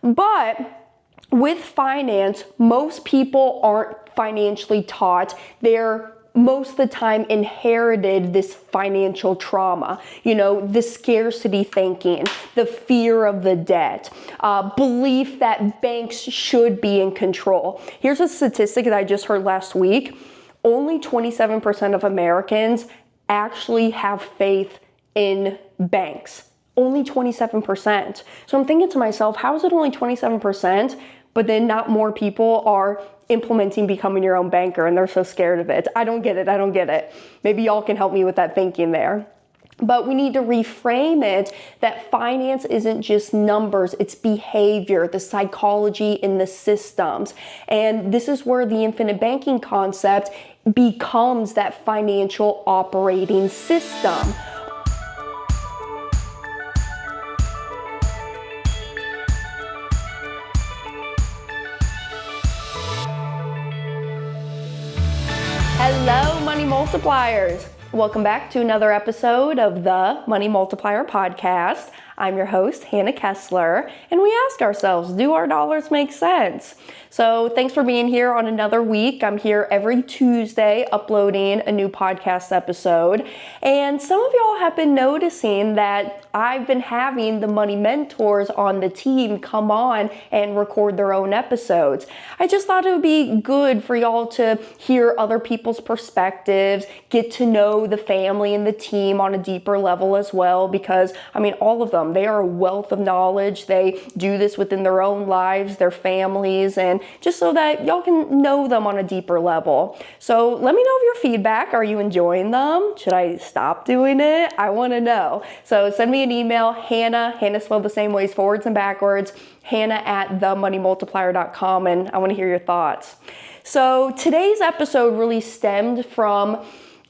But with finance, most people aren't financially taught. They're most of the time inherited this financial trauma, the scarcity thinking, the fear of the debt, belief that banks should be in control. Here's a statistic that I just heard last week. Only 27% of Americans actually have faith in banks. Only 27%. So I'm thinking to myself, how is it only 27%, but then not more people are implementing becoming your own banker and they're so scared of it? I don't get it. Maybe y'all can help me with that thinking there. But we need to reframe it that finance isn't just numbers, it's behavior, the psychology in the systems. And this is where the infinite banking concept becomes that financial operating system. Hello, Money Multipliers. Welcome back to another episode of the Money Multiplier podcast. I'm your host, Hannah Kessler, and we ask ourselves, do our dollars make sense? So thanks for being here on another week. I'm here every Tuesday uploading a new podcast episode. And some of y'all have been noticing that I've been having the money mentors on the team come on and record their own episodes. I just thought it would be good for y'all to hear other people's perspectives, get to know the family and the team on a deeper level as well, because all of them, they are a wealth of knowledge. They do this within their own lives, their families, and just so that y'all can know them on a deeper level. So let me know of your feedback. Are you enjoying them? Should I stop doing it? I want to know. So send me an email, Hannah spelled the same ways, forwards and backwards, hannah@themoneymultiplier.com, and I want to hear your thoughts. So today's episode really stemmed from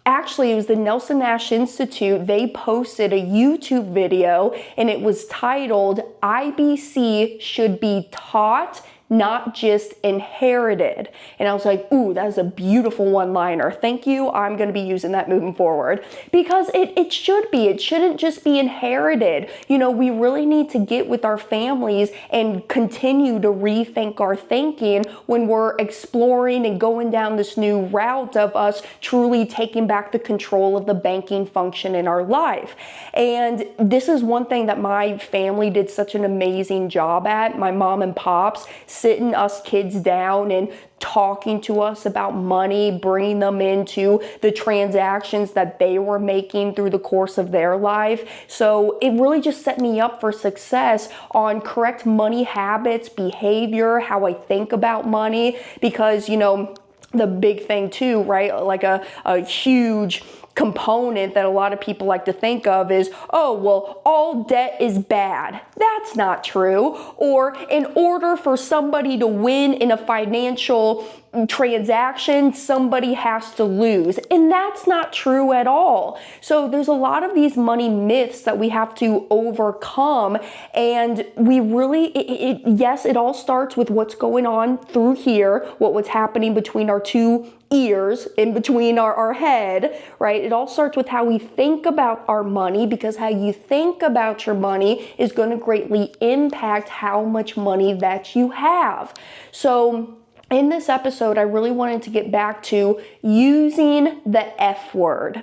Actually, it was the Nelson Nash Institute. They posted a YouTube video and it was titled, IBC Should Be Taught, Not Just Inherited. And I was like, ooh, that is a beautiful one-liner. Thank you. I'm going to be using that moving forward because it should be. It shouldn't just be inherited. We really need to get with our families and continue to rethink our thinking when we're exploring and going down this new route of us truly taking back the control of the banking function in our life. And this is one thing that my family did such an amazing job at. My mom and pops sitting us kids down and talking to us about money, bringing them into the transactions that they were making through the course of their life. So it really just set me up for success on correct money habits, behavior, how I think about money, because, the big thing too, right? Like a huge component that a lot of people like to think of is, oh, well, all debt is bad. That's not true. Or in order for somebody to win in a financial transaction, somebody has to lose. And that's not true at all. So there's a lot of these money myths that we have to overcome. And we really, yes, it all starts with what's going on through here, what's happening between our two ears, in between our head, right? It all starts with how we think about our money, because how you think about your money is going to greatly impact how much money that you have. So in this episode, I really wanted to get back to using the F word.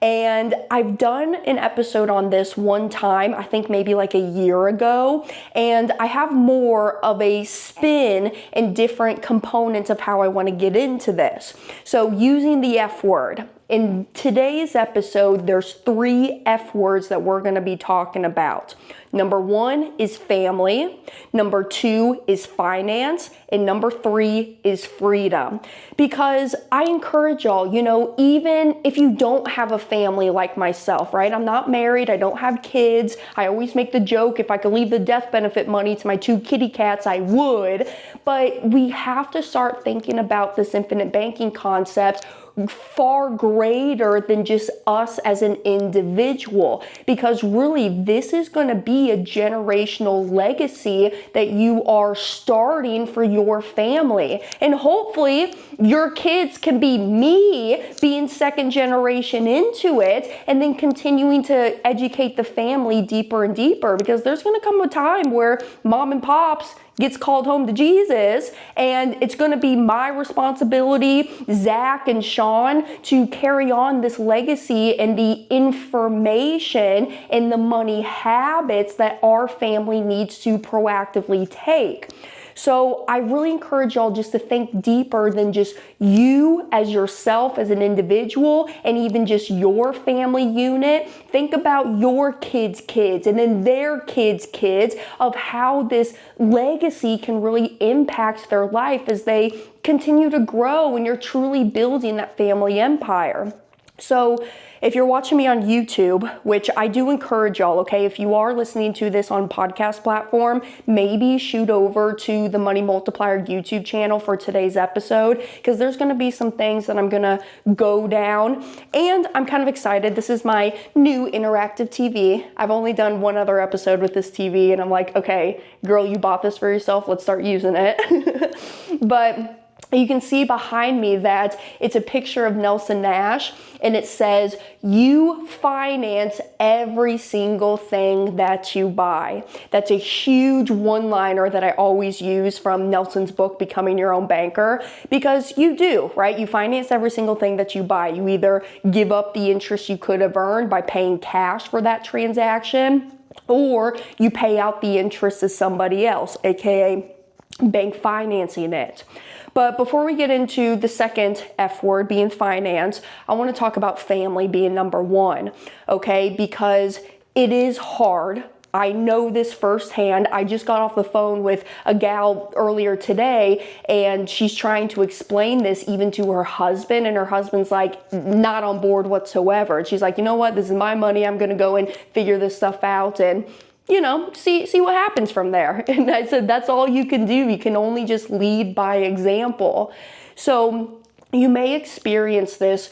And I've done an episode on this one time, I think maybe like a year ago, and I have more of a spin and different components of how I want to get into this. So using the F word. In today's episode, there's 3 F words that we're going to be talking about. Number 1 is family. Number 2 is finance. And number 3 is freedom. Because I encourage y'all, even if you don't have a family like myself, right? I'm not married. I don't have kids. I always make the joke, if I could leave the death benefit money to my 2 kitty cats, I would. But we have to start thinking about this infinite banking concept far greater than just us as an individual, because really this is going to be a generational legacy that you are starting for your family. And hopefully your kids can be me being second generation into it, and then continuing to educate the family deeper and deeper, because there's going to come a time where mom and pops, gets called home to Jesus, and it's going to be my responsibility, Zach and Sean, to carry on this legacy and the information and the money habits that our family needs to proactively take. So I really encourage y'all just to think deeper than just you as yourself as an individual and even just your family unit. Think about your kids' kids and then their kids' kids of how this legacy can really impact their life as they continue to grow and you're truly building that family empire. So if you're watching me on YouTube, which I do encourage y'all, okay, if you are listening to this on podcast platform, maybe shoot over to the Money Multiplier YouTube channel for today's episode, because there's going to be some things that I'm going to go down, and I'm kind of excited. This is my new interactive TV. I've only done one other episode with this TV, and I'm like, okay, girl, you bought this for yourself. Let's start using it. But you can see behind me that it's a picture of Nelson Nash, and it says, you finance every single thing that you buy. That's a huge one-liner that I always use from Nelson's book, Becoming Your Own Banker, because you do, right? You finance every single thing that you buy. You either give up the interest you could have earned by paying cash for that transaction, or you pay out the interest to somebody else, aka bank financing it. But before we get into the second F word, being finance, I want to talk about family being number one, okay? Because it is hard. I know this firsthand. I just got off the phone with a gal earlier today, and she's trying to explain this even to her husband, and her husband's like not on board whatsoever. And she's like, you know what? This is my money. I'm going to go and figure this stuff out and see what happens from there. And I said, that's all you can do. You can only just lead by example. So you may experience this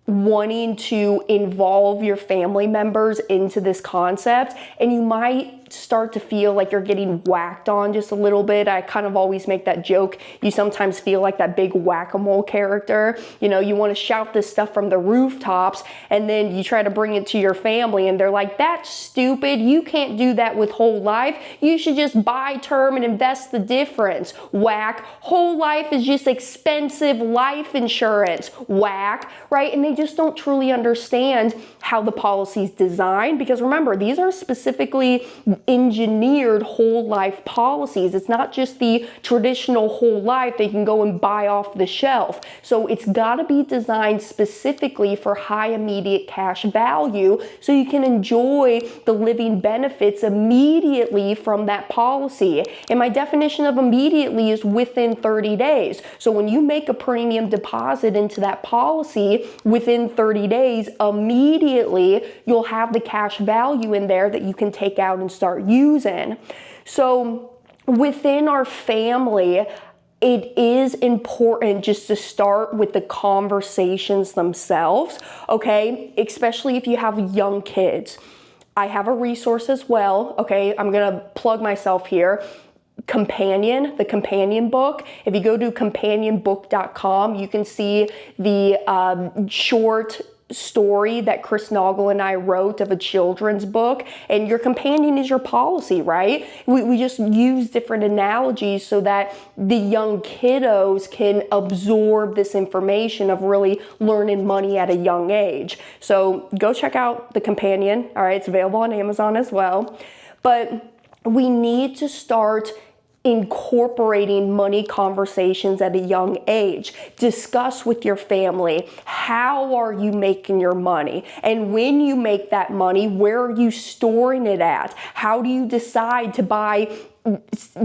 wanting to involve your family members into this concept, and you might start to feel like you're getting whacked on just a little bit. I kind of always make that joke. You sometimes feel like that big whack-a-mole character. You know, you want to shout this stuff from the rooftops, and then you try to bring it to your family, and they're like, that's stupid. You can't do that with whole life. You should just buy term and invest the difference. Whack. Whole life is just expensive life insurance. Whack, right? And they just don't truly understand how the policy's designed, because remember, these are specifically engineered whole life policies. It's not just the traditional whole life that you can go and buy off the shelf. So it's got to be designed specifically for high immediate cash value so you can enjoy the living benefits immediately from that policy. And my definition of immediately is within 30 days. So when you make a premium deposit into that policy within 30 days, immediately you'll have the cash value in there that you can take out and start using. So within our family, it is important just to start with the conversations themselves, okay? Especially if you have young kids. I have a resource as well, okay? I'm gonna plug myself here. Companion, the companion book. If you go to companionbook.com, you can see the short story that Chris Noggle and I wrote of a children's book, and your companion is your policy, right? We just use different analogies so that the young kiddos can absorb this information of really learning money at a young age. So go check out the companion, all right? It's available on Amazon as well. But we need to start incorporating money conversations at a young age. Discuss with your family, how are you making your money? And when you make that money, where are you storing it at? How do you decide to buy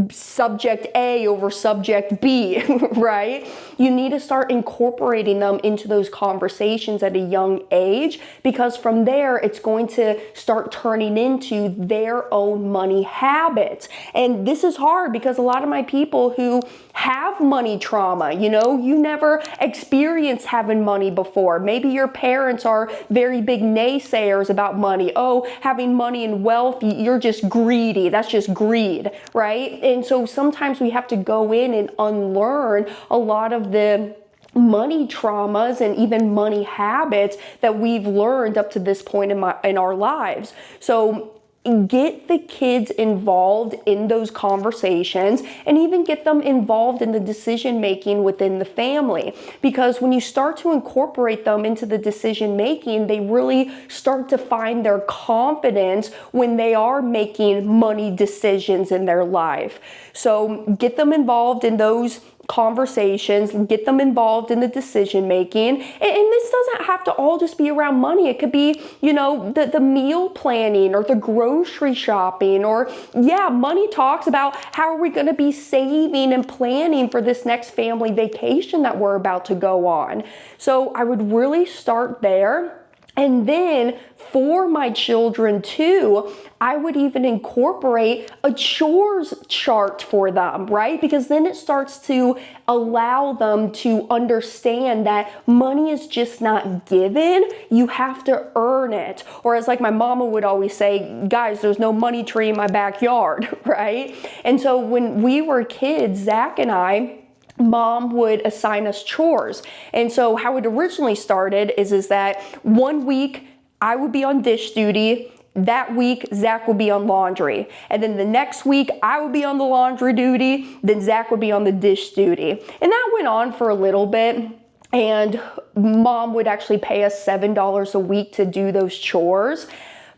subject A over subject B, right? You need to start incorporating them into those conversations at a young age, because from there, it's going to start turning into their own money habits. And this is hard because a lot of my people who have money trauma, you never experienced having money before. Maybe your parents are very big naysayers about money. Oh, having money and wealth, you're just greedy. That's just greed, right? And so sometimes we have to go in and unlearn a lot of the money traumas and even money habits that we've learned up to this point in our lives. So get the kids involved in those conversations and even get them involved in the decision making within the family. Because when you start to incorporate them into the decision making, they really start to find their confidence when they are making money decisions in their life. So get them involved in those conversations, get them involved in the decision making. And this doesn't have to all just be around money. It could be, the meal planning or the grocery shopping, or money talks about how are we going to be saving and planning for this next family vacation that we're about to go on. So I would really start there. And then for my children too, I would even incorporate a chores chart for them, right? Because then it starts to allow them to understand that money is just not given. You have to earn it. Or as like my mama would always say, guys, there's no money tree in my backyard, right? And so when we were kids, Zach and I, Mom would assign us chores. And so how it originally started is that one week I would be on dish duty. That week, Zach would be on laundry. And then the next week, I would be on the laundry duty. Then Zach would be on the dish duty. And that went on for a little bit. And Mom would actually pay us $7 a week to do those chores.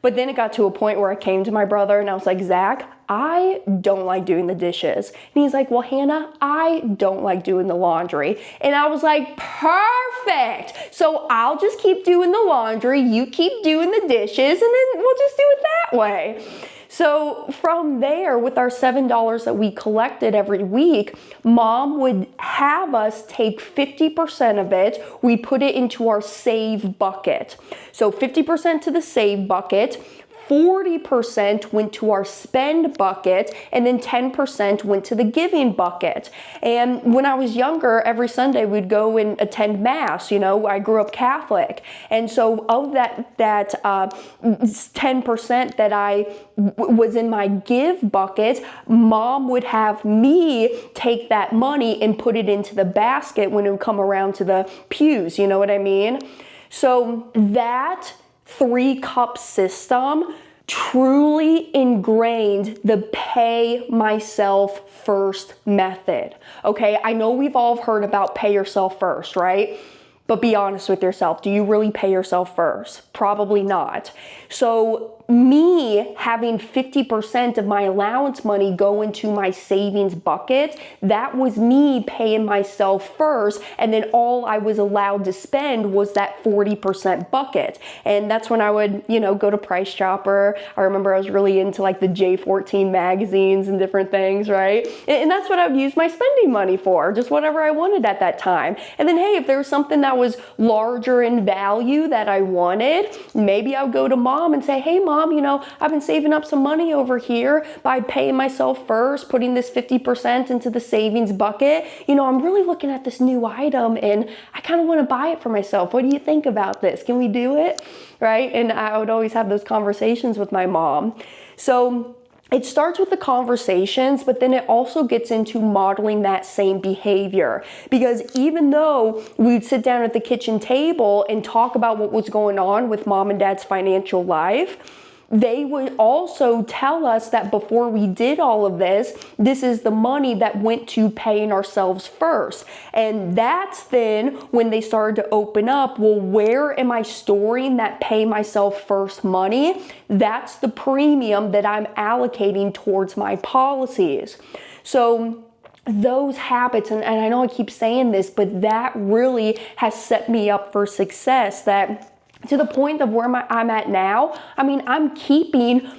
But then it got to a point where I came to my brother and I was like, Zach, I don't like doing the dishes. And he's like, well, Hannah, I don't like doing the laundry. And I was like, perfect. So I'll just keep doing the laundry. You keep doing the dishes, and then we'll just do it that way. So from there, with our $7 that we collected every week, Mom would have us take 50% of it. We put it into our save bucket. So 50% to the save bucket, 40% went to our spend bucket, and then 10% went to the giving bucket. And when I was younger, every Sunday we'd go and attend Mass. I grew up Catholic. And so of that 10% that I was in my give bucket, Mom would have me take that money and put it into the basket when it would come around to the pews. You know what I mean? So that 3-cup system truly ingrained the pay myself first method. Okay, I know we've all heard about pay yourself first, right? But be honest with yourself. Do you really pay yourself first? Probably not. So me having 50% of my allowance money go into my savings bucket, that was me paying myself first, and then all I was allowed to spend was that 40% bucket. And that's when I would, go to Price Chopper. I remember I was really into like the J14 magazines and different things, right? And that's what I would use my spending money for, just whatever I wanted at that time. And then, hey, if there was something that was larger in value that I wanted, maybe I would go to Mom and say, hey, Mom, I've been saving up some money over here by paying myself first, putting this 50% into the savings bucket. I'm really looking at this new item and I kind of want to buy it for myself. What do you think about this? Can we do it? Right? And I would always have those conversations with my mom. So it starts with the conversations, but then it also gets into modeling that same behavior. Because even though we'd sit down at the kitchen table and talk about what was going on with Mom and Dad's financial life, they would also tell us that before we did all of this, this is the money that went to paying ourselves first. And that's then when they started to open up, well, where am I storing that pay myself first money? That's the premium that I'm allocating towards my policies. So those habits, and I know I keep saying this, but that really has set me up for success, that to the point of where I'm at now. I'm keeping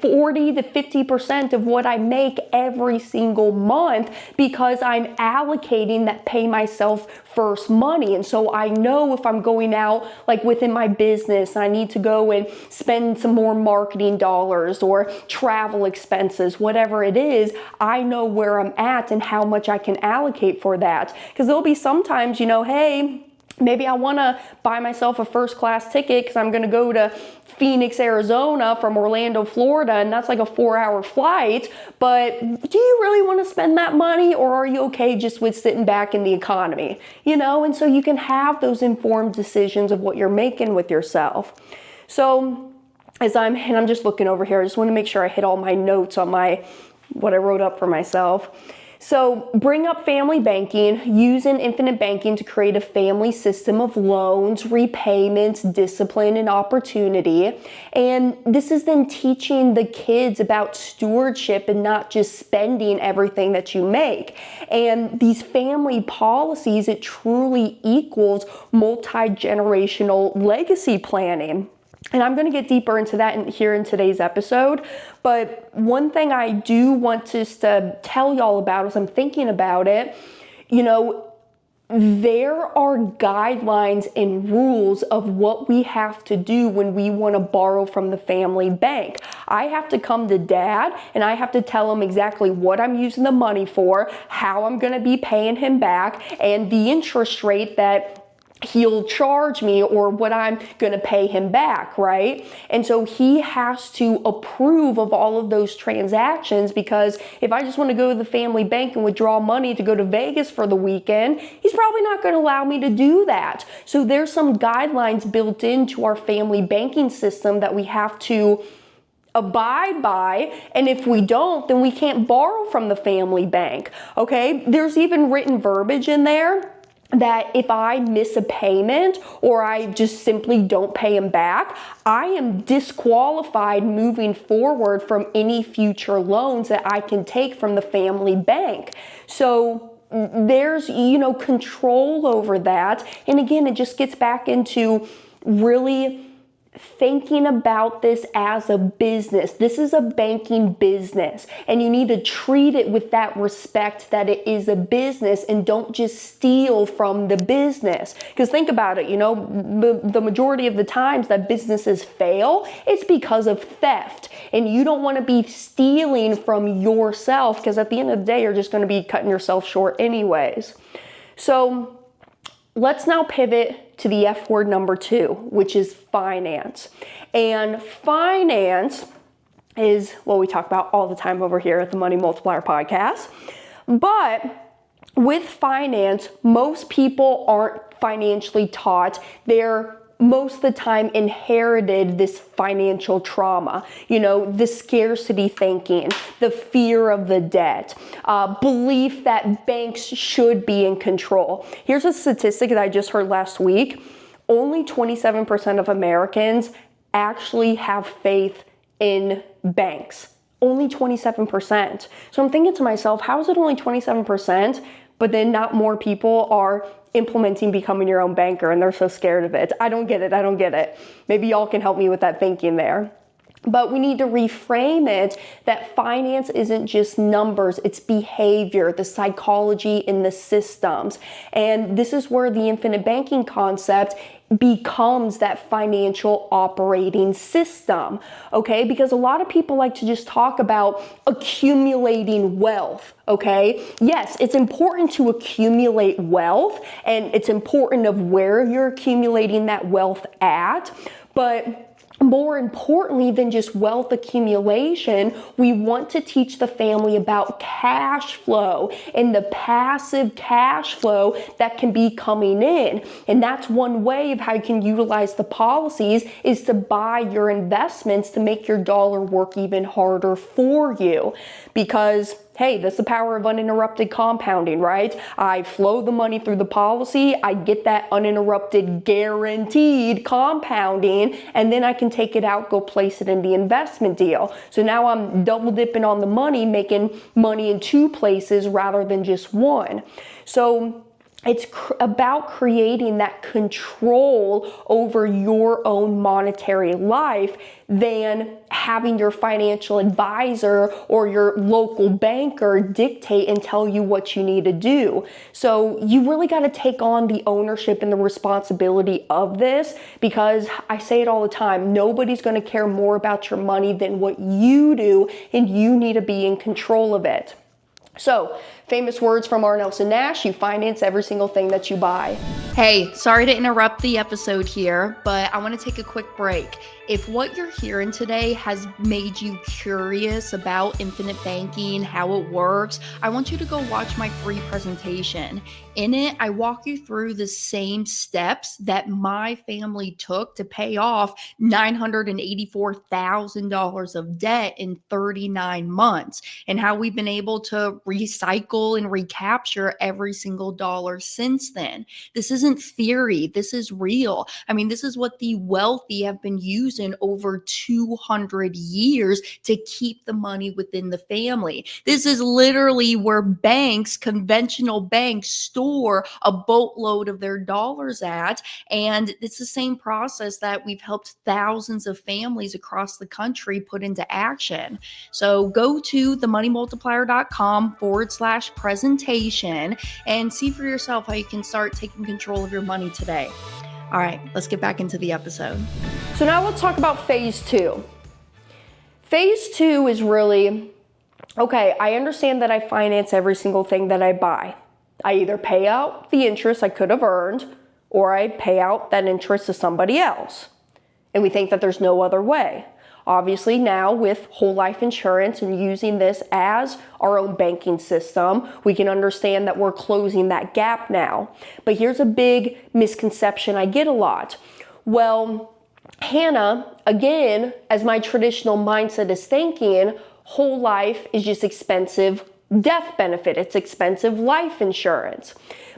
40 to 50% of what I make every single month because I'm allocating that pay myself first money. And so I know if I'm going out like within my business, I need to go and spend some more marketing dollars or travel expenses, whatever it is, I know where I'm at and how much I can allocate for that. Because there'll be sometimes, hey, maybe I want to buy myself a first class ticket because I'm going to go to Phoenix, Arizona from Orlando, Florida, and that's like a 4-hour flight. But do you really want to spend that money, or are you okay just with sitting back in the economy? And so you can have those informed decisions of what you're making with yourself. So and I'm just looking over here, I just want to make sure I hit all my notes on what I wrote up for myself. So bring up family banking, using infinite banking to create a family system of loans, repayments, discipline, and opportunity. And this is then teaching the kids about stewardship and not just spending everything that you make. And these family policies, it truly equals multi-generational legacy planning. And I'm going to get deeper into that here in today's episode. But one thing I do want to tell y'all about as I'm thinking about it, there are guidelines and rules of what we have to do when we want to borrow from the family bank. I have to come to dad and I have to tell him exactly what I'm using the money for, how I'm going to be paying him back, and the interest rate that he'll charge me or what I'm going to pay him back, right? And so he has to approve of all of those transactions, because if I just want to go to the family bank and withdraw money to go to Vegas for the weekend, he's probably not going to allow me to do that. So there's some guidelines built into our family banking system that we have to abide by, and if we don't, then we can't borrow from the family bank, okay? There's even written verbiage in there that if I miss a payment or I just simply don't pay him back, I am disqualified moving forward from any future loans that I can take from the family bank. So there's, control over that. And again, it just gets back into really thinking about this as a business. This is a banking business, and you need to treat it with that respect that it is a business, and don't just steal from the business. Because think about it, the majority of the times that businesses fail, it's because of theft, and you don't want to be stealing from yourself, because at the end of the day, you're just going to be cutting yourself short anyways. So let's now pivot to the F word number 2, which is finance. And finance is what we talk about all the time over here at the Money Multiplier podcast. But with finance, most people aren't financially taught. They're most of the time inherited this financial trauma, the scarcity thinking, the fear of the debt, belief that banks should be in control. Here's a statistic that I just heard last week. Only 27% of Americans actually have faith in banks. Only 27%. So I'm thinking to myself, how is it only 27%, but then not more people are implementing becoming your own banker and they're so scared of it? I don't get it. Maybe y'all can help me with that thinking there. But we need to reframe it that finance isn't just numbers, it's behavior, the psychology and the systems. And this is where the infinite banking concept becomes that financial operating system, okay? Because a lot of people like to just talk about accumulating wealth, okay? Yes, it's important to accumulate wealth, and it's important of where you're accumulating that wealth at, but more importantly than just wealth accumulation, we want to teach the family about cash flow and the passive cash flow that can be coming in. And that's one way of how you can utilize the policies, is to buy your investments to make your dollar work even harder for you. Because hey, that's the power of uninterrupted compounding, right? I flow the money through the policy, I get that uninterrupted guaranteed compounding, and then I can take it out, go place it in the investment deal. So now I'm double dipping on the money, making money in 2 places rather than just one. So it's about creating that control over your own monetary life than having your financial advisor or your local banker dictate and tell you what you need to do. So you really got to take on the ownership and the responsibility of this, because I say it all the time, nobody's going to care more about your money than what you do, and you need to be in control of it. So, famous words from R. Nelson Nash: you finance every single thing that you buy. Hey, sorry to interrupt the episode here, but I want to take a quick break. If what you're hearing today has made you curious about infinite banking, how it works, I want you to go watch my free presentation. In it, I walk you through the same steps that my family took to pay off $984,000 of debt in 39 months, and how we've been able to recycle and recapture every single dollar since then. This isn't theory. This is real. I mean, this is what the wealthy have been using over 200 years to keep the money within the family. This is literally where banks, conventional banks, store a boatload of their dollars at. And it's the same process that we've helped thousands of families across the country put into action. So go to themoneymultiplier.com/presentation and see for yourself how you can start taking control of your money today. All right, let's get back into the episode. So now let's talk about phase 2. Phase 2 is really, okay, I understand that I finance every single thing that I buy. I either pay out the interest I could have earned, or I pay out that interest to somebody else. And we think that there's no other way. Obviously now with whole life insurance and using this as our own banking system, we can understand that we're closing that gap now. But here's a big misconception I get a lot. Well, Hannah, again, as my traditional mindset is thinking, whole life is just expensive death benefit. It's expensive life insurance.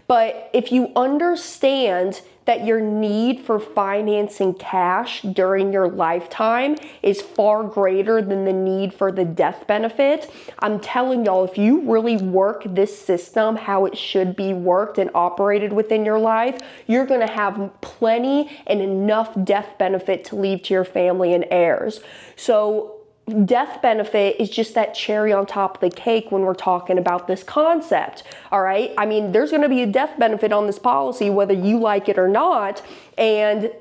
But if you understand that your need for financing cash during your lifetime is far greater than the need for the death benefit, I'm telling y'all, if you really work this system how it should be worked and operated within your life, you're gonna have plenty and enough death benefit to leave to your family and heirs. So death benefit is just that cherry on top of the cake when we're talking about this concept, all right? I mean, there's going to be a death benefit on this policy whether you like it or not, and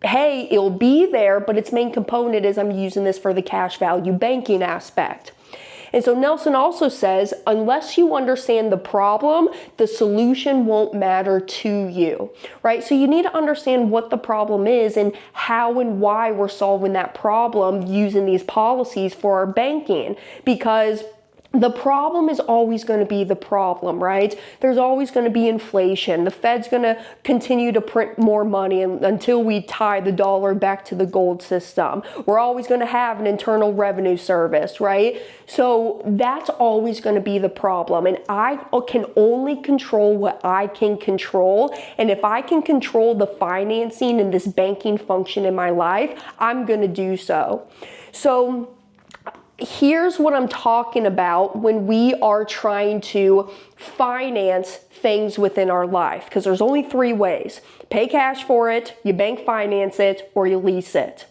hey, it'll be there, but its main component is I'm using this for the cash value banking aspect. And so Nelson also says, unless you understand the problem, the solution won't matter to you, right? So you need to understand what the problem is and how and why we're solving that problem using these policies for our banking, because the problem is always going to be the problem, right? There's always going to be inflation. The Fed's going to continue to print more money until we tie the dollar back to the gold system. We're always going to have an internal revenue service, right? So that's always going to be the problem. And I can only control what I can control. And if I can control the financing and this banking function in my life, I'm going to do so. So here's what I'm talking about when we are trying to finance things within our life, because there's only 3 ways. Pay cash for it, you bank finance it, or you lease it.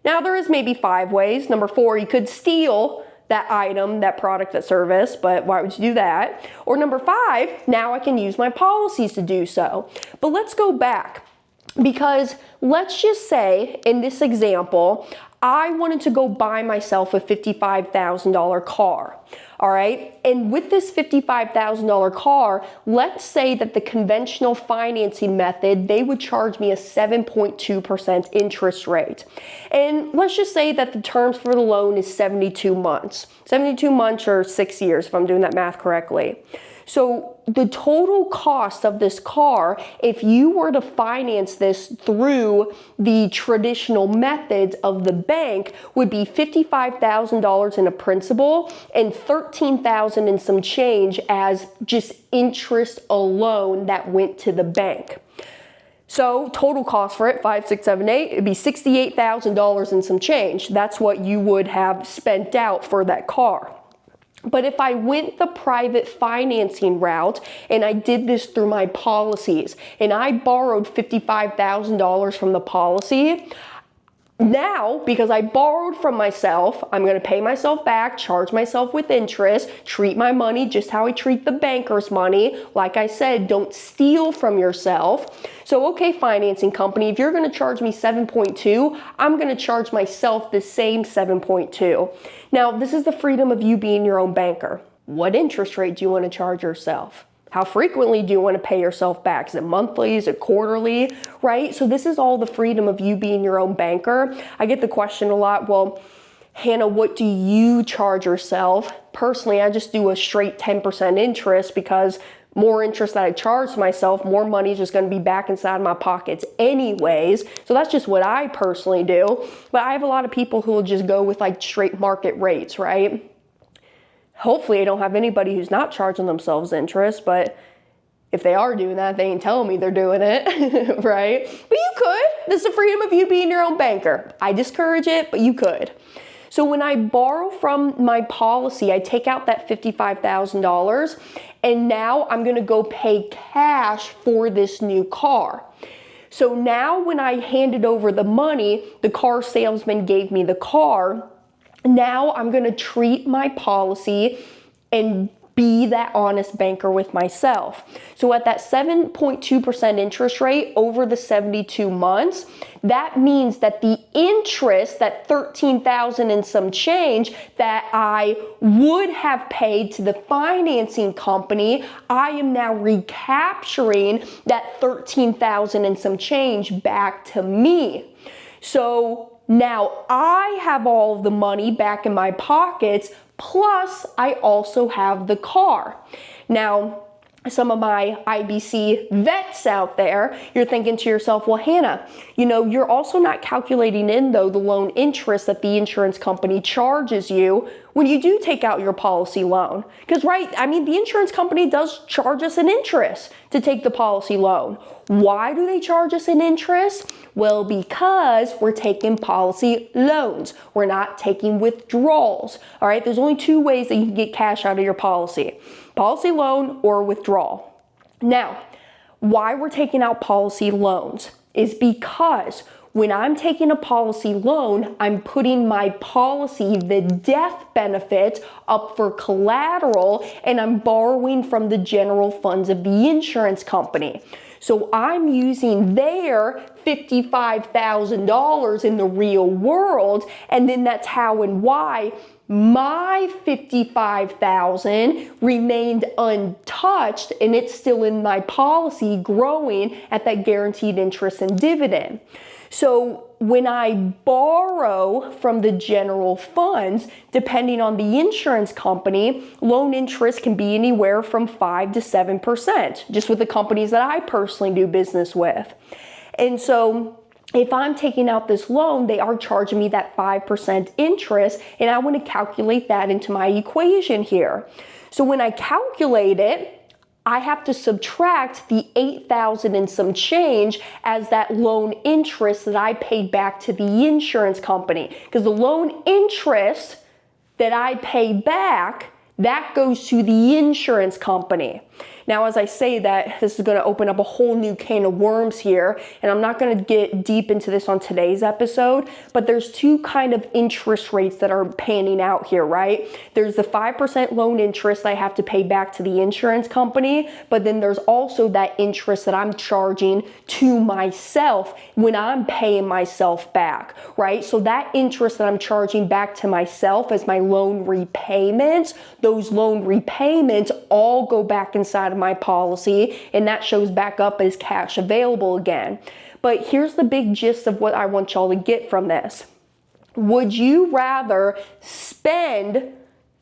Now there is maybe 5 ways. Number 4, you could steal that item, that product, that service, but why would you do that? Or number 5, now I can use my policies to do so. But let's go back, because let's just say in this example, I wanted to go buy myself a $55,000 car, all right? And with this $55,000 car, let's say that the conventional financing method, they would charge me a 7.2% interest rate. And let's just say that the terms for the loan is 72 months. 72 months or 6 years, if I'm doing that math correctly. So the total cost of this car, if you were to finance this through the traditional methods of the bank, would be $55,000 in a principal and $13,000 and some change as just interest alone that went to the bank. So total cost for it, 5, 6, 7, 8, it'd be $68,000 and some change. That's what you would have spent out for that car. But if I went the private financing route and I did this through my policies and I borrowed $55,000 from the policy, now, because I borrowed from myself, I'm going to pay myself back, charge myself with interest, treat my money just how I treat the banker's money. Like I said, don't steal from yourself. So, okay, financing company, if you're going to charge me 7.2, I'm going to charge myself the same 7.2. Now, this is the freedom of you being your own banker. What interest rate do you want to charge yourself? How frequently do you want to pay yourself back? Is it monthly? Is it quarterly? Right? So this is all the freedom of you being your own banker. I get the question a lot, well, Hannah, what do you charge yourself? Personally, I just do a straight 10% interest because more interest that I charge myself, more money is just going to be back inside my pockets anyways. So that's just what I personally do. But I have a lot of people who will just go with like straight market rates, right? Hopefully I don't have anybody who's not charging themselves interest, but if they are doing that, they ain't telling me they're doing it, right? But you could. This is the freedom of you being your own banker. I discourage it, but you could. So when I borrow from my policy, I take out that $55,000 and now I'm going to go pay cash for this new car. So now when I handed over the money, the car salesman gave me the car. Now I'm going to treat my policy and be that honest banker with myself. So at that 7.2% interest rate over the 72 months, that means that the interest, that $13,000 and some change that I would have paid to the financing company, I am now recapturing that $13,000 and some change back to me. So now I have all of the money back in my pockets, plus I also have the car. Now, some of my IBC vets out there, you're thinking to yourself, well, Hannah, you're also not calculating in though the loan interest that the insurance company charges you when you do take out your policy loan. Because the insurance company does charge us an interest to take the policy loan. Why do they charge us an interest? Well, because we're taking policy loans. We're not taking withdrawals. All right, there's only two ways that you can get cash out of your policy. Policy loan or withdrawal. Now, why we're taking out policy loans is because when I'm taking a policy loan, I'm putting my policy, the death benefit, up for collateral, and I'm borrowing from the general funds of the insurance company. So I'm using their $55,000 in the real world, and then that's how and why my $55,000 remained untouched, and it's still in my policy growing at that guaranteed interest and dividend. So when I borrow from the general funds, depending on the insurance company, loan interest can be anywhere from 5 to 7%, just with the companies that I personally do business with. And so if I'm taking out this loan, they are charging me that 5% interest, and I want to calculate that into my equation here. So when I calculate it, I have to subtract the $8,000 and some change as that loan interest that I paid back to the insurance company. Because the loan interest that I pay back, that goes to the insurance company. Now, as I say that, this is going to open up a whole new can of worms here, and I'm not going to get deep into this on today's episode, but there's two kind of interest rates that are panning out here, right? There's the 5% loan interest I have to pay back to the insurance company, but then there's also that interest that I'm charging to myself when I'm paying myself back, right? So that interest that I'm charging back to myself as my loan repayments, those loan repayments all go back inside of my policy, and that shows back up as cash available again. But here's the big gist of what I want y'all to get from this. Would you rather spend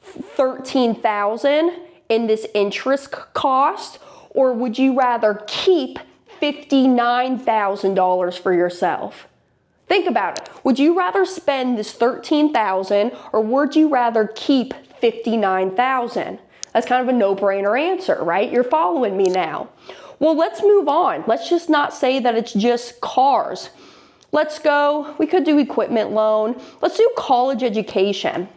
$13,000 in this interest cost, or would you rather keep $59,000 for yourself? Think about it. Would you rather spend this $13,000, or would you rather keep $59,000? That's kind of a no-brainer answer, right? You're following me now. Well, let's move on. Let's just not say that it's just cars. Let's go, we could do equipment loan. Let's do college education.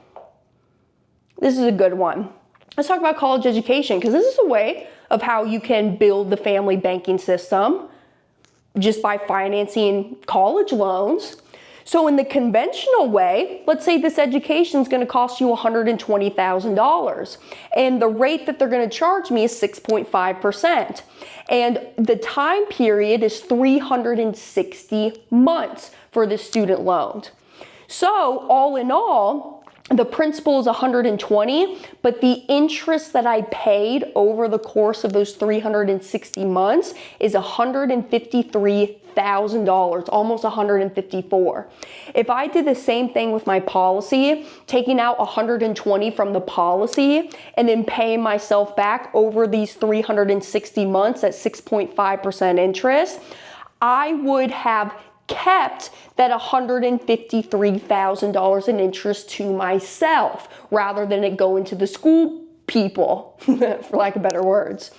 This is a good one. Let's talk about college education, because this is a way of how you can build the family banking system just by financing college loans. So in the conventional way, let's say this education is going to cost you $120,000, and the rate that they're going to charge me is 6.5%. And the time period is 360 months for the student loan. So all in all, the principal is 120, but the interest that I paid over the course of those 360 months is $153,000, almost 154. If I did the same thing with my policy, taking out 120 from the policy and then paying myself back over these 360 months at 6.5% interest, I would have kept that $153,000 in interest to myself rather than it going to the school people, for lack of better words.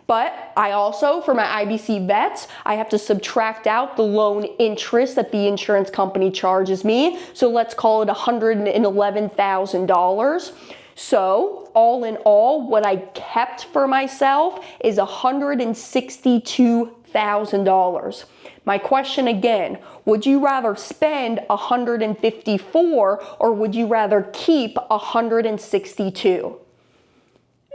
But I also, for my IBC vets, I have to subtract out the loan interest that the insurance company charges me. So let's call it $111,000. So all in all, what I kept for myself is $162,000. My question again, would you rather spend 154 or would you rather keep 162?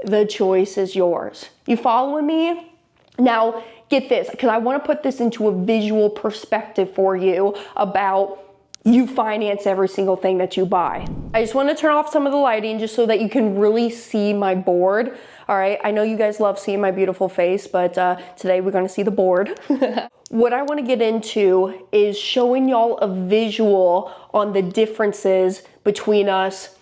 The choice is yours. You following me? Now, get this, because I want to put this into a visual perspective for you about you finance every single thing that you buy. I just want to turn off some of the lighting just so that you can really see my board. All right, I know you guys love seeing my beautiful face, but today we're going to see the board. What I want to get into is showing y'all a visual on the differences between us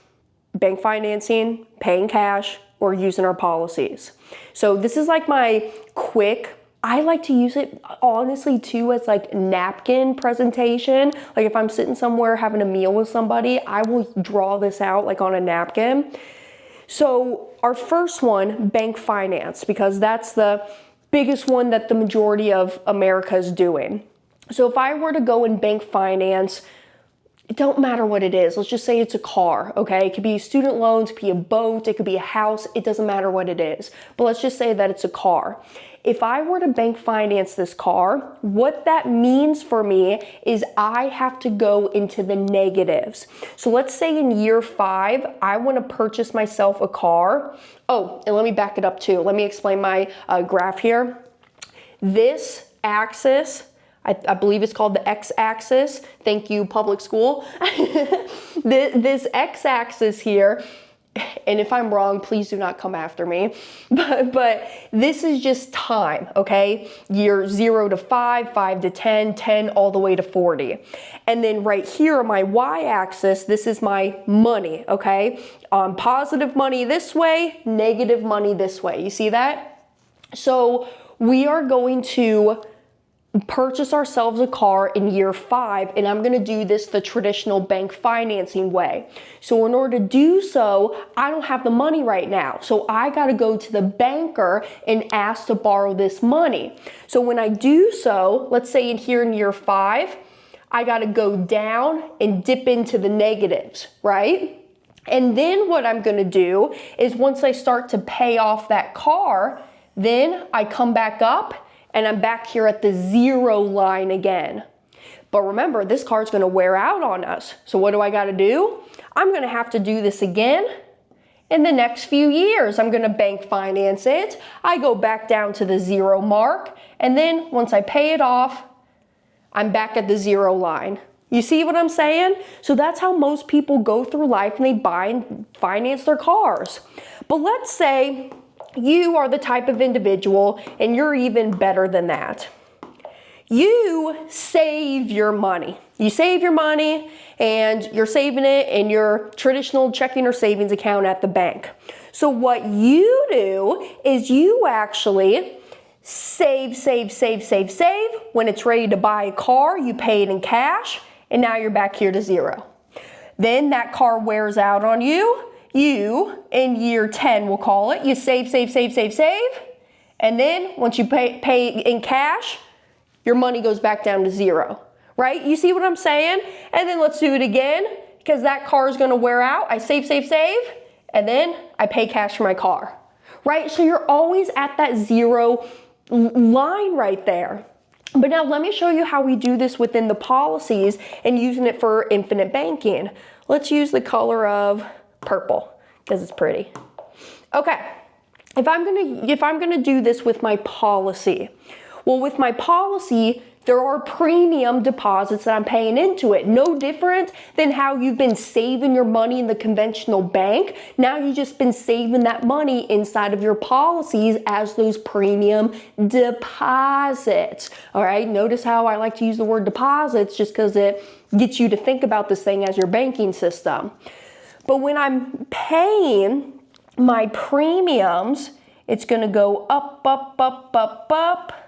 bank financing, paying cash, or using our policies. So this is like my quick, I like to use it honestly too as like napkin presentation. Like if I'm sitting somewhere having a meal with somebody, I will draw this out like on a napkin. So our first one, bank finance, because that's the biggest one that the majority of America is doing. So if I were to go in bank finance, it don't matter what it is. Let's just say it's a car, okay? It could be student loans, it could be a boat, it could be a house. It doesn't matter what it is. But let's just say that it's a car. If I were to bank finance this car, what that means for me is I have to go into the negatives. So let's say in year 5, I want to purchase myself a car. Oh, and let me back it up too. Let me explain my graph here. This axis, I believe it's called the x-axis. Thank you, public school. This x-axis here, and if I'm wrong, please do not come after me. But this is just time, okay? Year 0 to 5, 5 to 10, 10 all the way to 40. And then right here on my y-axis, this is my money, okay? Positive money this way, negative money this way. You see that? So we are going to purchase ourselves a car in year 5, and I'm going to do this the traditional bank financing way. So in order to do so, I don't have the money right now. So I got to go to the banker and ask to borrow this money. So when I do so, let's say in year 5, I got to go down and dip into the negatives, right? And then what I'm going to do is once I start to pay off that car, then I come back up and I'm back here at the 0 line again. But remember, this car is going to wear out on us. So what do I got to do? I'm going to have to do this again in the next few years. I'm going to bank finance it. I go back down to the 0 mark. And then once I pay it off, I'm back at the 0 line. You see what I'm saying? So that's how most people go through life and they buy and finance their cars. But let's say you are the type of individual, and you're even better than that. You save your money. You save your money, and you're saving it in your traditional checking or savings account at the bank. So what you do is you actually save. When it's ready to buy a car, you pay it in cash, and now you're back here to 0. Then that car wears out on you. You, in year 10, we'll call it, you save. And then once you pay in cash, your money goes back down to 0, right? You see what I'm saying? And then let's do it again, because that car is going to wear out. I save. And then I pay cash for my car, right? So you're always at that 0 line right there. But now let me show you how we do this within the policies and using it for infinite banking. Let's use the color of purple because it's pretty. Okay, if I'm gonna do this with my policy, well, with my policy, There are premium deposits that I'm paying into it. No different than how you've been saving your money in the conventional bank. Now you've just been saving that money inside of your policies as those premium deposits. All right, notice how I like to use the word deposits just because it gets you to think about this thing as your banking system. But when I'm paying my premiums, it's going to go up, up, up, up, up.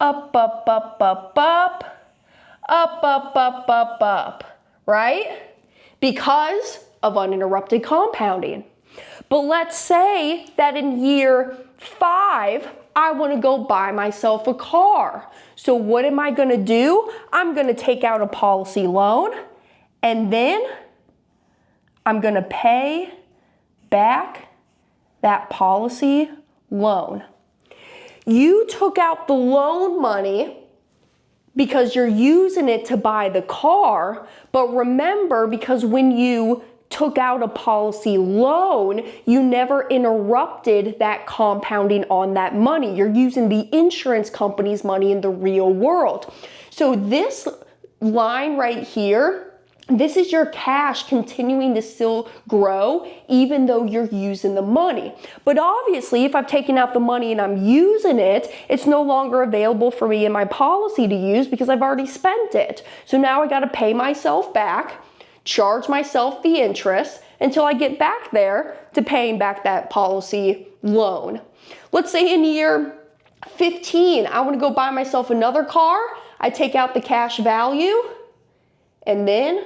Up, up, up, up, up, up, up, up, up, up, right? Because of uninterrupted compounding. But let's say that in year 5, I want to go buy myself a car. So what am I going to do? I'm going to take out a policy loan, and then I'm going to pay back that policy loan. You took out the loan money because you're using it to buy the car, but remember, because when you took out a policy loan, you never interrupted that compounding on that money. You're using the insurance company's money in the real world. So this line right here, this is your cash continuing to still grow even though you're using the money. But obviously, if I've taken out the money and I'm using it, it's no longer available for me in my policy to use because I've already spent it. So now I got to pay myself back, charge myself the interest until I get back there to paying back that policy loan. Let's say in year 15, I want to go buy myself another car. I take out the cash value and then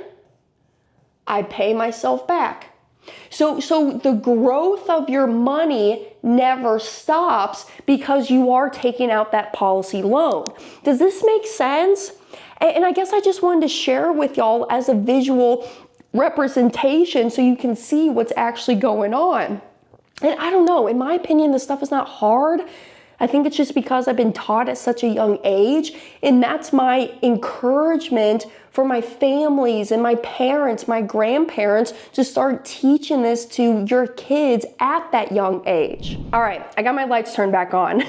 I pay myself back. So the growth of your money never stops because you are taking out that policy loan. Does this make sense? And I guess I just wanted to share with y'all as a visual representation so you can see what's actually going on. And I don't know, in my opinion, this stuff is not hard. I think it's just because I've been taught at such a young age, and that's my encouragement for my families and my parents, my grandparents, to start teaching this to your kids at that young age. All right, I got my lights turned back on.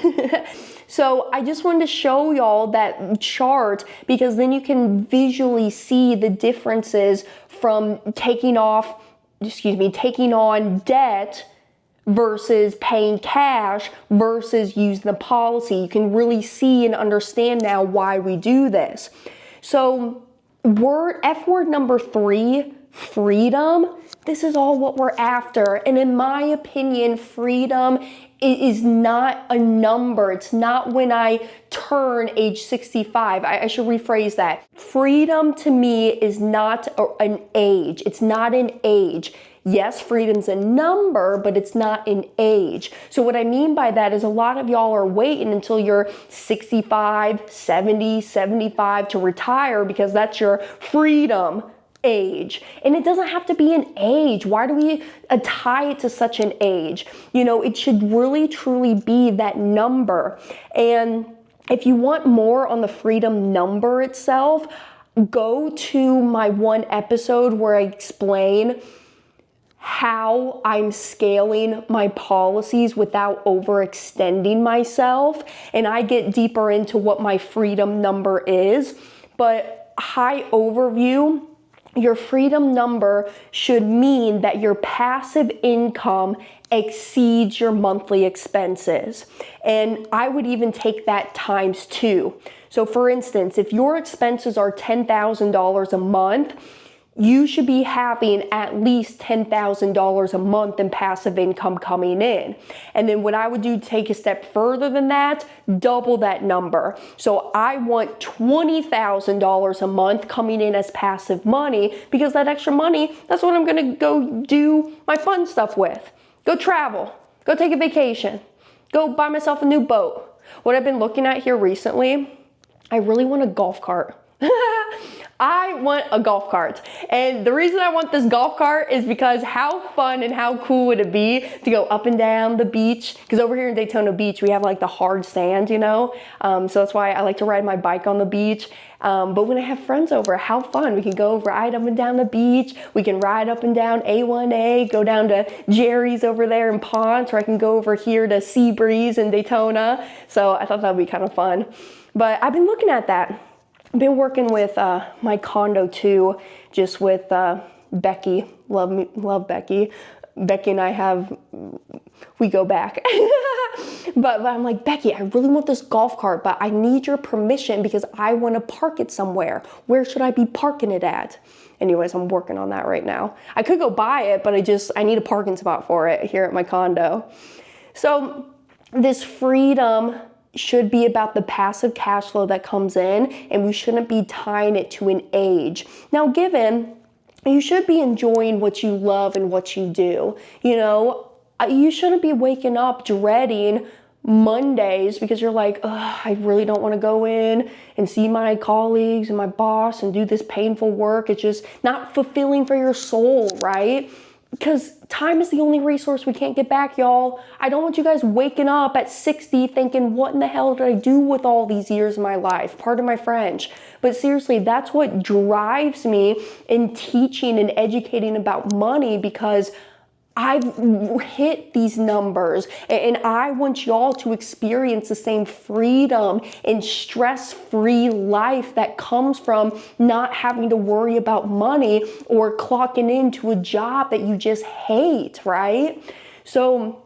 So I just wanted to show y'all that chart because then you can visually see the differences from taking on debt versus paying cash versus using the policy. You can really see and understand now why we do this. So F word number 3, freedom, this is all what we're after. And in my opinion, freedom is not a number. It's not when I turn age 65. I should rephrase that. Freedom to me is not an age. It's not an age. Yes, freedom's a number, but it's not an age. So what I mean by that is a lot of y'all are waiting until you're 65, 70, 75 to retire because that's your freedom age. And it doesn't have to be an age. Why do we tie it to such an age? You know, it should really truly be that number. And if you want more on the freedom number itself, go to my one episode where I explain how I'm scaling my policies without overextending myself. And I get deeper into what my freedom number is. But high overview, your freedom number should mean that your passive income exceeds your monthly expenses. And I would even take that times 2. So for instance, if your expenses are $10,000 a month, you should be having at least $10,000 a month in passive income coming in. And then what I would do to take a step further than that, double that number. So I want $20,000 a month coming in as passive money because that extra money, that's what I'm gonna go do my fun stuff with. Go travel, go take a vacation, go buy myself a new boat. What I've been looking at here recently, I really want a golf cart. I want a golf cart. And the reason I want this golf cart is because how fun and how cool would it be to go up and down the beach? Because over here in Daytona Beach, we have like the hard sand, you know? So that's why I like to ride my bike on the beach. But when I have friends over, how fun. We can go ride up and down the beach. We can ride up and down A1A, go down to Jerry's over there in Ponce, or I can go over here to Seabreeze in Daytona. So I thought that would be kind of fun. But I've been looking at that. I've been working with my condo too, just with Becky. Love Becky. Becky and I we go back. but I'm like, Becky, I really want this golf cart, but I need your permission because I want to park it somewhere. Where should I be parking it at? Anyways, I'm working on that right now. I could go buy it, but I need a parking spot for it here at my condo. So this freedom should be about the passive cash flow that comes in, and we shouldn't be tying it to an age. Now, given you should be enjoying what you love and what you do, you know, you shouldn't be waking up dreading Mondays because you're like, I really don't want to go in and see my colleagues and my boss and do this painful work. It's just not fulfilling for your soul, right? Because time is the only resource we can't get back, y'all. I don't want you guys waking up at 60 thinking, what in the hell did I do with all these years of my life? Pardon my French. But seriously, that's what drives me in teaching and educating about money, because I've hit these numbers and I want y'all to experience the same freedom and stress-free life that comes from not having to worry about money or clocking into a job that you just hate, right? So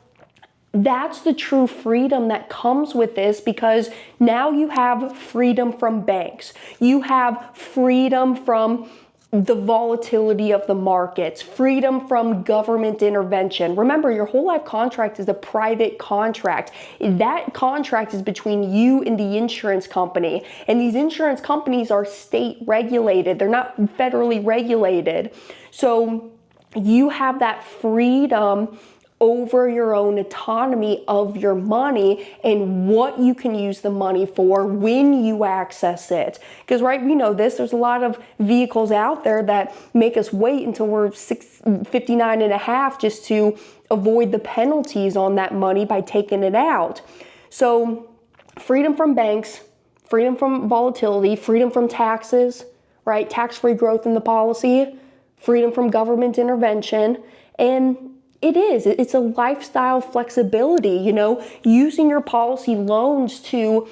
that's the true freedom that comes with this, because now you have freedom from banks. You have freedom from the volatility of the markets, freedom from government intervention. Remember, your whole life contract is a private contract. That contract is between you and the insurance company. And these insurance companies are state regulated. They're not federally regulated. So you have that freedom over your own autonomy of your money and what you can use the money for when you access it. Because, right, we know this, there's a lot of vehicles out there that make us wait until we're 59 and a half just to avoid the penalties on that money by taking it out. So freedom from banks, freedom from volatility, freedom from taxes, right? Tax-free growth in the policy, freedom from government intervention, and it's a lifestyle flexibility, you know, using your policy loans to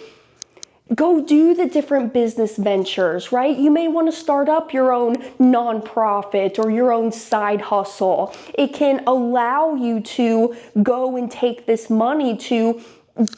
go do the different business ventures, right? You may want to start up your own nonprofit or your own side hustle. It can allow you to go and take this money to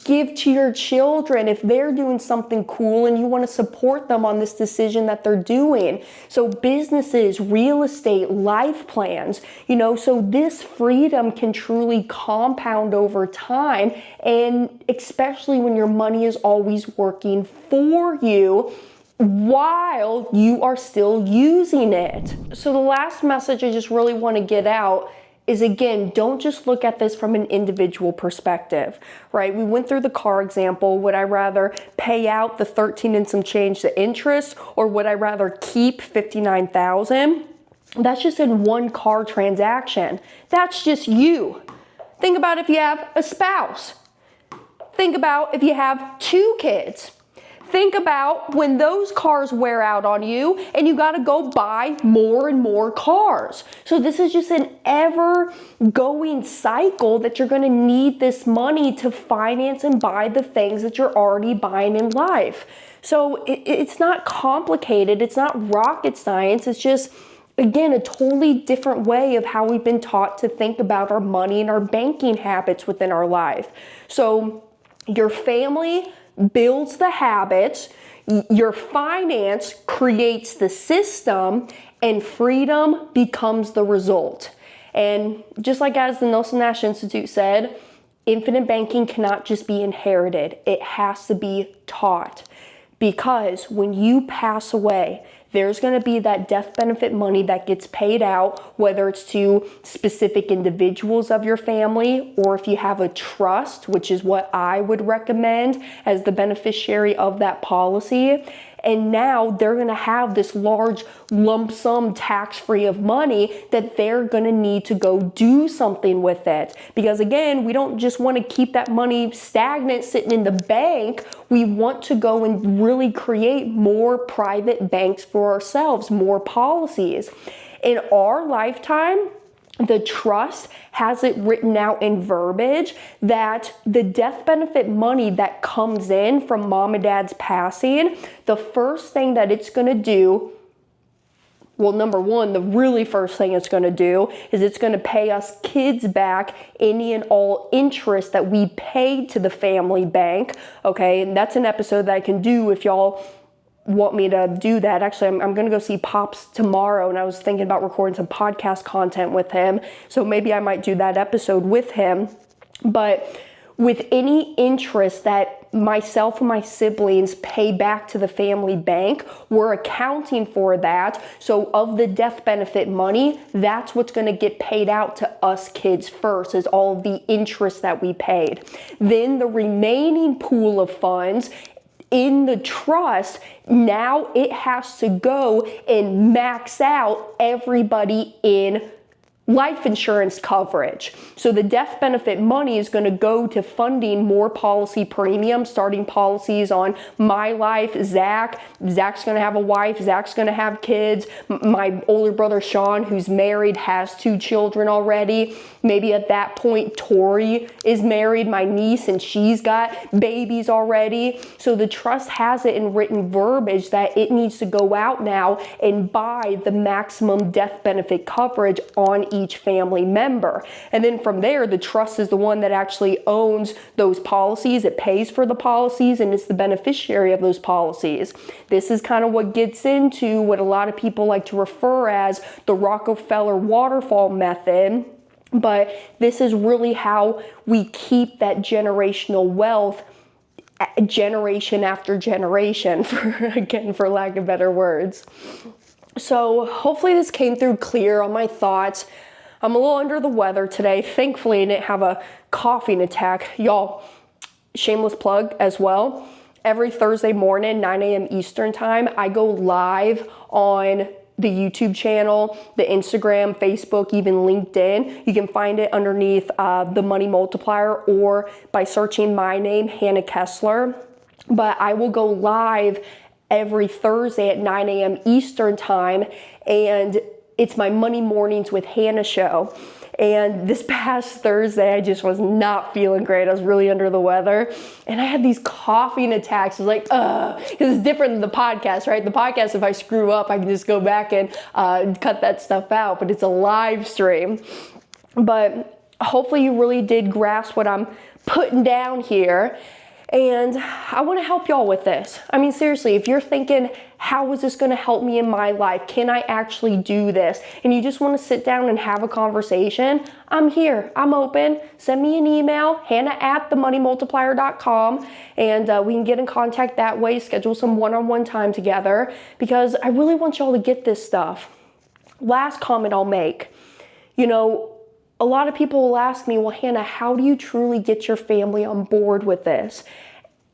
give to your children if they're doing something cool and you want to support them on this decision that they're doing. So businesses, real estate, life plans, you know, so this freedom can truly compound over time, and especially when your money is always working for you while you are still using it. So the last message I just really want to get out is, again, don't just look at this from an individual perspective, right? We went through the car example. Would I rather pay out the 13 and some change to interest, or would I rather keep $59,000? That's just in one car transaction. That's just you. Think about if you have a spouse. Think about if you have 2 kids. Think about when those cars wear out on you and you got to go buy more and more cars. So this is just an ever-going cycle that you're going to need this money to finance and buy the things that you're already buying in life. So it's not complicated. It's not rocket science. It's just, again, a totally different way of how we've been taught to think about our money and our banking habits within our life. So your family builds the habits, your finance creates the system, and freedom becomes the result. And just like as the Nelson Nash Institute said, infinite banking cannot just be inherited. It has to be taught. Because when you pass away, there's going to be that death benefit money that gets paid out, whether it's to specific individuals of your family, or if you have a trust, which is what I would recommend as the beneficiary of that policy. And now they're going to have this large lump sum tax-free of money that they're going to need to go do something with it. Because again, we don't just want to keep that money stagnant sitting in the bank. We want to go and really create more private banks for ourselves, more policies. In our lifetime, the trust has it written out in verbiage that the death benefit money that comes in from mom and dad's passing, the first thing that it's going to do, well, number one, the really first thing it's going to do is it's going to pay us kids back any and all interest that we paid to the family bank. Okay, and that's an episode that I can do if y'all want me to do that. Actually, I'm going to go see Pops tomorrow, and I was thinking about recording some podcast content with him, so maybe I might do that episode with him. But with any interest that myself and my siblings pay back to the family bank, we're accounting for that. So of the death benefit money, that's what's going to get paid out to us kids first, is all of the interest that we paid. Then the remaining pool of funds in the trust, now it has to go and max out everybody in life insurance coverage. So the death benefit money is going to go to funding more policy premiums, starting policies on my life, Zach. Zach's going to have a wife. Zach's going to have kids. My older brother, Sean, who's married, has 2 children already. Maybe at that point, Tori is married, my niece, and she's got babies already. So the trust has it in written verbiage that it needs to go out now and buy the maximum death benefit coverage on each family member. And then from there, the trust is the one that actually owns those policies. It pays for the policies, and it's the beneficiary of those policies. This is kind of what gets into what a lot of people like to refer as the Rockefeller waterfall method. But this is really how we keep that generational wealth generation after generation, for lack of better words. So hopefully this came through clear on my thoughts. I'm a little under the weather today. Thankfully, I didn't have a coughing attack. Y'all, shameless plug as well. Every Thursday morning, 9 a.m. Eastern time, I go live on the YouTube channel, the Instagram, Facebook, even LinkedIn. You can find it underneath the Money Multiplier or by searching my name, Hannah Kessler. But I will go live every Thursday at 9 a.m. Eastern time, and it's my Money Mornings with Hannah show. And this past Thursday, I just was not feeling great. I was really under the weather. And I had these coughing attacks. I was like, because it's different than the podcast, right? The podcast, if I screw up, I can just go back and cut that stuff out. But it's a live stream. But hopefully you really did grasp what I'm putting down here. And I want to help y'all with this. I mean, seriously, if you're thinking, how is this going to help me in my life? Can I actually do this? And you just want to sit down and have a conversation, I'm here. I'm open. Send me an email, hannah@themoneymultiplier.com, and we can get in contact that way, schedule some one-on-one time together, because I really want y'all to get this stuff. Last comment I'll make. You know, a lot of people will ask me, well, Hannah, how do you truly get your family on board with this?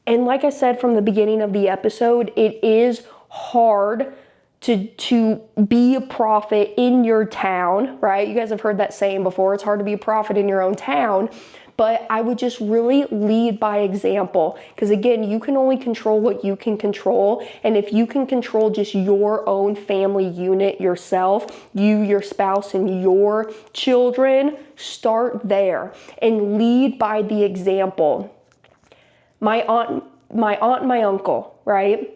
And like I said from the beginning of the episode, it is hard to be a prophet in your town, right? You guys have heard that saying before. It's hard to be a prophet in your own town. But I would just really lead by example, because again, you can only control what you can control. And if you can control just your own family unit yourself, you, your spouse, and your children, start there and lead by the example. My aunt and my uncle, right?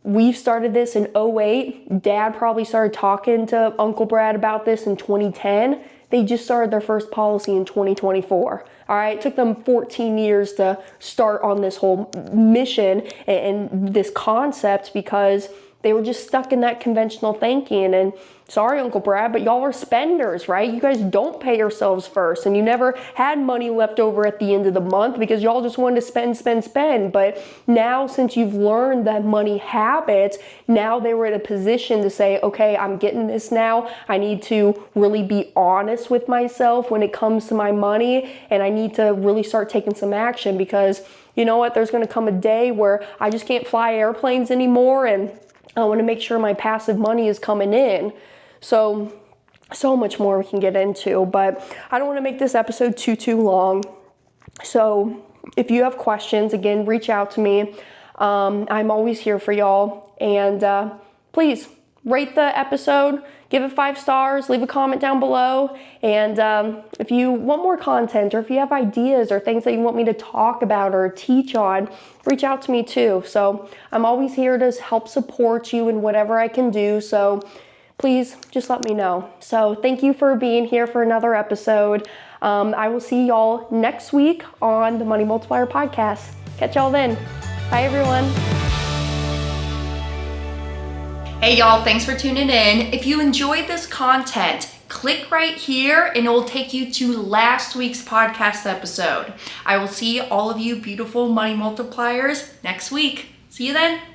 We've started this in 2008. Dad probably started talking to Uncle Brad about this in 2010. They just started their first policy in 2024. All right, it took them 14 years to start on this whole mission and this concept, because they were just stuck in that conventional thinking. And sorry, Uncle Brad, but y'all are spenders, right? You guys don't pay yourselves first, and you never had money left over at the end of the month because y'all just wanted to spend, spend, spend. But now, since you've learned that money habits, now they were in a position to say, okay, I'm getting this now. I need to really be honest with myself when it comes to my money, and I need to really start taking some action, because you know what? There's going to come a day where I just can't fly airplanes anymore, and I want to make sure my passive money is coming in. So much more we can get into, but I don't want to make this episode too long. So if you have questions, again, reach out to me. I'm always here for y'all. And please rate the episode, give it 5 stars, leave a comment down below. And if you want more content, or if you have ideas or things that you want me to talk about or teach on, reach out to me too. So I'm always here to help support you in whatever I can do. So please just let me know. So thank you for being here for another episode. I will see y'all next week on the Money Multiplier podcast. Catch y'all then. Bye, everyone. Hey y'all, thanks for tuning in. If you enjoyed this content, click right here and it will take you to last week's podcast episode. I will see all of you beautiful money multipliers next week. See you then.